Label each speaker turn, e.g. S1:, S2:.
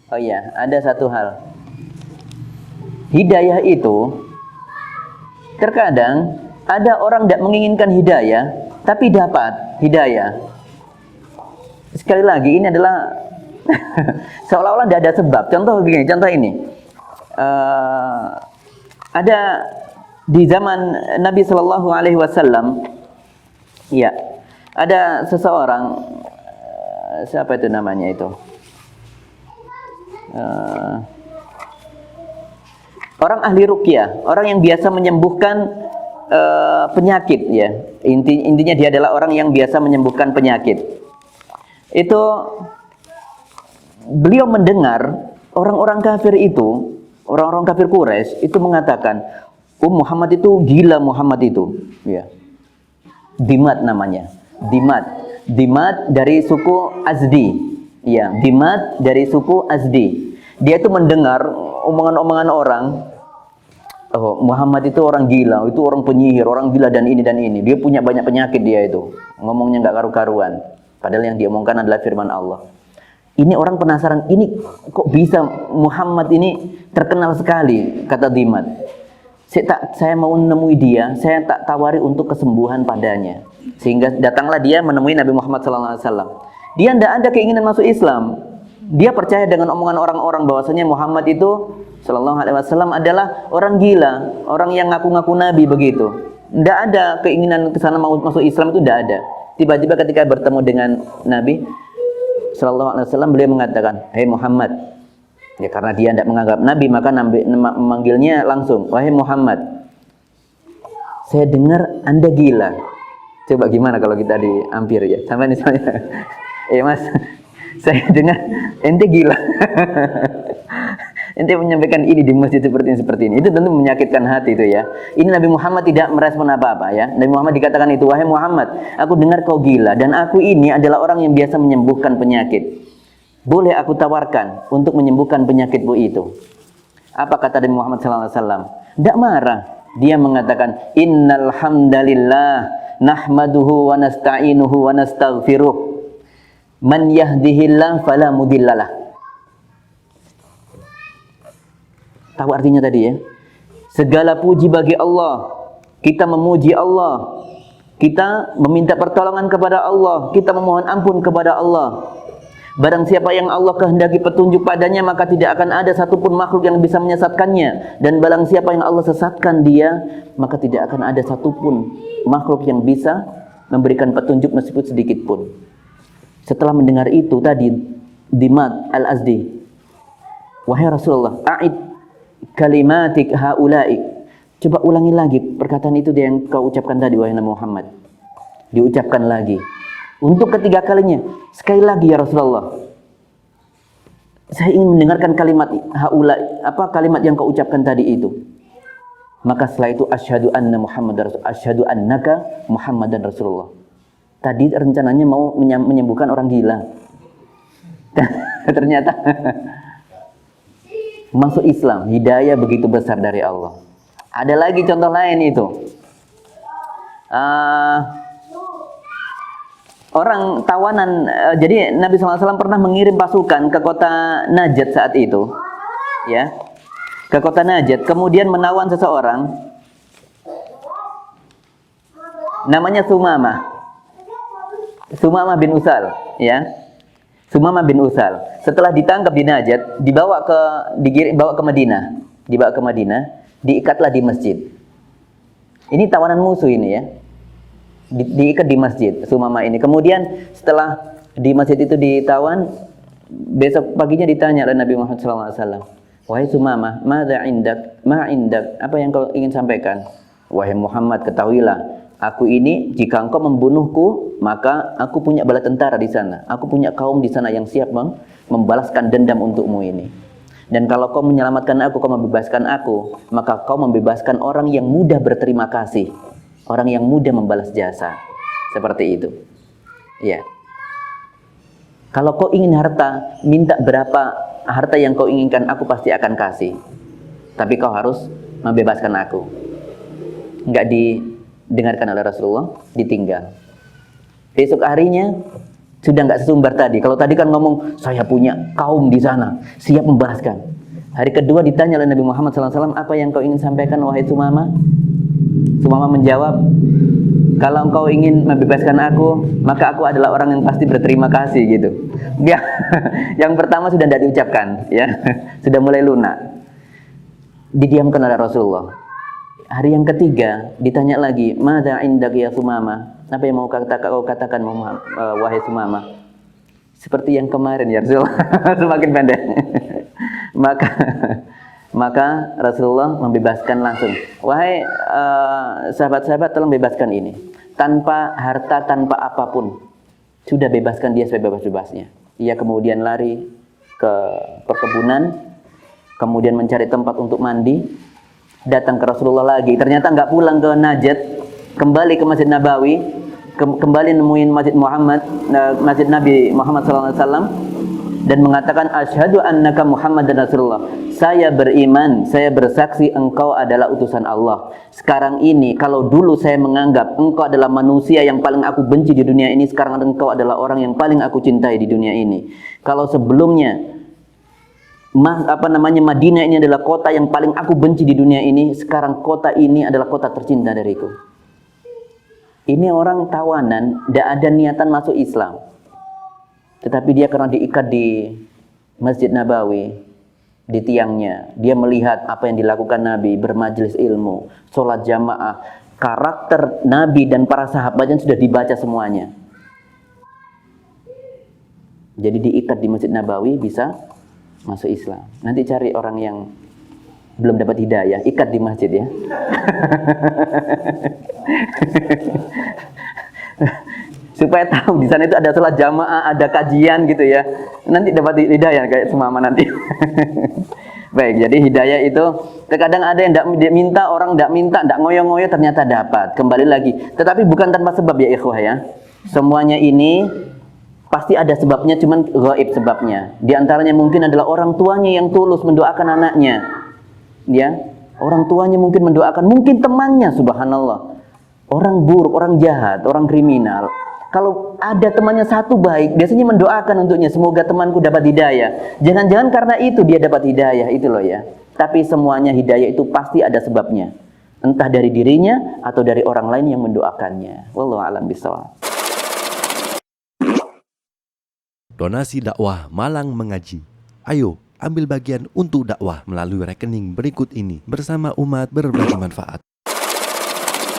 S1: Oh iya, ada satu hal. Hidayah itu terkadang ada orang tidak menginginkan hidayah, tapi dapat hidayah. Sekali lagi ini adalah seolah-olah tidak ada sebab. Contoh begini, contoh ini. Ada di zaman Nabi Shallallahu Alaihi Wasallam, ya, ada seseorang, siapa itu namanya itu? Orang ahli ruqyah, orang yang biasa menyembuhkan penyakit, ya. Intinya dia adalah orang yang biasa menyembuhkan penyakit. Itu beliau mendengar orang-orang kafir itu, orang-orang kafir Quraisy itu mengatakan, Muhammad itu gila, Muhammad itu, ya. Dimat namanya, Dimat dari suku Azdi, ya. Dimat dari suku Azdi. Dia itu mendengar omongan-omongan orang, oh, Muhammad itu orang gila, itu orang penyihir, orang gila dan ini dan ini. Dia punya banyak penyakit, dia itu ngomongnya nggak karu-karuan. Padahal yang diomongkan adalah firman Allah. Ini orang penasaran, ini kok bisa Muhammad ini terkenal sekali, kata Dimat. Saya mau menemui dia, saya tak tawari untuk kesembuhan padanya. Sehingga datanglah dia menemui Nabi Muhammad SAW. Dia tidak ada keinginan masuk Islam. Dia percaya dengan omongan orang-orang bahwasanya Muhammad itu Sallallahu Alaihi Wasallam adalah orang gila, orang yang ngaku-ngaku Nabi begitu. Tidak ada keinginan ke sana mau masuk Islam, itu tidak ada. Tiba-tiba ketika bertemu dengan Nabi Sallallahu Alaihi Wasallam, beliau mengatakan, "Hei Muhammad." Ya, karena dia tidak menganggap Nabi, maka Nabi memanggilnya langsung, "Wahai Muhammad, saya dengar Anda gila." Coba gimana kalau kita diampir ya? Sama misalnya, Mas, saya dengar ente gila. Ente menyampaikan ini di masjid seperti ini. Itu tentu menyakitkan hati itu ya. Ini Nabi Muhammad tidak merespon apa-apa ya. Nabi Muhammad dikatakan itu, "Wahai Muhammad, aku dengar kau gila dan aku ini adalah orang yang biasa menyembuhkan penyakit. Boleh aku tawarkan untuk menyembuhkan penyakitmu itu?" Apa kata Nabi Muhammad SAW? Tidak marah. Dia mengatakan, "Innal hamdalillah nahmaduhu wa nasta'inuhu wa nastaghfiruh. Man yahdihillah fala mudhillalah." Tahu artinya tadi ya? Segala puji bagi Allah. Kita memuji Allah. Kita meminta pertolongan kepada Allah. Kita memohon ampun kepada Allah. Barang siapa yang Allah kehendaki petunjuk padanya, maka tidak akan ada satupun makhluk yang bisa menyesatkannya. Dan barang siapa yang Allah sesatkan dia, maka tidak akan ada satupun makhluk yang bisa memberikan petunjuk meskipun sedikit pun. Setelah mendengar itu tadi, Dimat Al-Azdi, "Wahai Rasulullah, a'id kalimatik haula'i." Coba ulangi lagi perkataan itu yang kau ucapkan tadi, wahai Nabi Muhammad. Diucapkan lagi. Untuk ketiga kalinya, sekali lagi ya Rasulullah, saya ingin mendengarkan kalimat haula'i, apa kalimat yang kau ucapkan tadi itu. Maka setelah itu, asyhadu anna Muhammadar Rasul, asyhadu annaka Muhammadan Rasulullah. Tadi rencananya mau menyembuhkan orang gila. Ternyata masuk Islam, hidayah begitu besar dari Allah. Ada lagi contoh lain itu. Orang tawanan, jadi Nabi SAW pernah mengirim pasukan ke kota Najd saat itu, ya, ke kota Najd. Kemudian menawan seseorang, namanya Sumamah bin Usal, ya. Sumamah bin Usal. Setelah ditangkap di Najd, dibawa ke Madinah, diikatlah di masjid. Ini tawanan musuh ini ya. Diikat di masjid Sumamah ini. Kemudian setelah di masjid itu ditawan, besok paginya ditanya oleh Nabi Muhammad SAW, "Wahai Sumamah, madza indak? Ma indak? Apa yang kau ingin sampaikan?" "Wahai Muhammad, ketahuilah, aku ini jika engkau membunuhku, maka aku punya bala tentara di sana. Aku punya kaum di sana yang siap membalaskan dendam untukmu ini. Dan kalau kau menyelamatkan aku, kau membebaskan aku, maka kau membebaskan orang yang mudah berterima kasih, orang yang mudah membalas jasa." Seperti itu. Ya. Kalau kau ingin harta, minta berapa harta yang kau inginkan, aku pasti akan kasih. Tapi kau harus membebaskan aku. Enggak didengarkan oleh Rasulullah, ditinggal. Besok harinya Sudah nggak sesumbar tadi. Kalau tadi kan ngomong, saya punya kaum di sana, siap membahaskan. Hari kedua ditanya oleh Nabi Muhammad SAW, apa yang kau ingin sampaikan wahai Sumama? Sumama menjawab, kalau engkau ingin membebaskan aku, maka aku adalah orang yang pasti berterima kasih gitu. Ya, yang pertama sudah tidak diucapkan, ya, sudah mulai lunak. Didiamkan oleh Rasulullah. Hari yang ketiga ditanya lagi, "Madza indak ya Sumama?" Apa yang mau kau katakan wahai Sumama? Seperti yang kemarin ya Rasulullah. Semakin pendek. maka Rasulullah membebaskan langsung. Wahai sahabat-sahabat, tolong bebaskan ini. Tanpa harta, tanpa apapun. Sudah bebaskan dia sebebas-bebasnya. Ia kemudian lari ke perkebunan, kemudian mencari tempat untuk mandi, datang ke Rasulullah lagi. Ternyata nggak pulang ke Najd, kembali ke Masjid Nabawi, kembali nemuin Masjid Nabi Muhammad SAW dan mengatakan, asyhadu annaka Muhammadan Rasulullah. Saya beriman, saya bersaksi engkau adalah utusan Allah. Sekarang ini, kalau dulu saya menganggap engkau adalah manusia yang paling aku benci di dunia ini, sekarang engkau adalah orang yang paling aku cintai di dunia ini. Kalau sebelumnya Madinah ini adalah kota yang paling aku benci di dunia ini, sekarang kota ini adalah kota tercinta dariku. Ini orang tawanan, tidak ada niatan masuk Islam, tetapi dia karena diikat di Masjid Nabawi, di tiangnya, dia melihat apa yang dilakukan Nabi, bermajelis ilmu, sholat jamaah, karakter Nabi dan para sahabatnya sudah dibaca semuanya. Jadi diikat di Masjid Nabawi bisa masuk Islam. Nanti cari orang yang belum dapat hidayah, ikat di masjid ya. Supaya tahu di sana itu ada sholat jamaah, ada kajian gitu ya. Nanti dapat hidayah kayak Sumama nanti. Baik, jadi hidayah itu terkadang ada yang tidak minta, orang tidak minta, tidak ngoyo-ngoyo, ternyata dapat. Kembali lagi, tetapi bukan tanpa sebab ya ikhwah ya. Semuanya ini pasti ada sebabnya, cuman gaib sebabnya. Di antaranya mungkin adalah orang tuanya yang tulus mendoakan anaknya. Ya, orang tuanya mungkin mendoakan, mungkin temannya, subhanallah. Orang buruk, orang jahat, orang kriminal. Kalau ada temannya satu baik, biasanya mendoakan untuknya, semoga temanku dapat hidayah. Jangan-jangan karena itu dia dapat hidayah, itu loh ya. Tapi semuanya hidayah itu pasti ada sebabnya. Entah dari dirinya atau dari orang lain yang mendoakannya. Wallahu a'lam bishawab.
S2: Donasi dakwah Malang Mengaji. Ayo, ambil bagian untuk dakwah melalui rekening berikut ini bersama umat berbagi manfaat.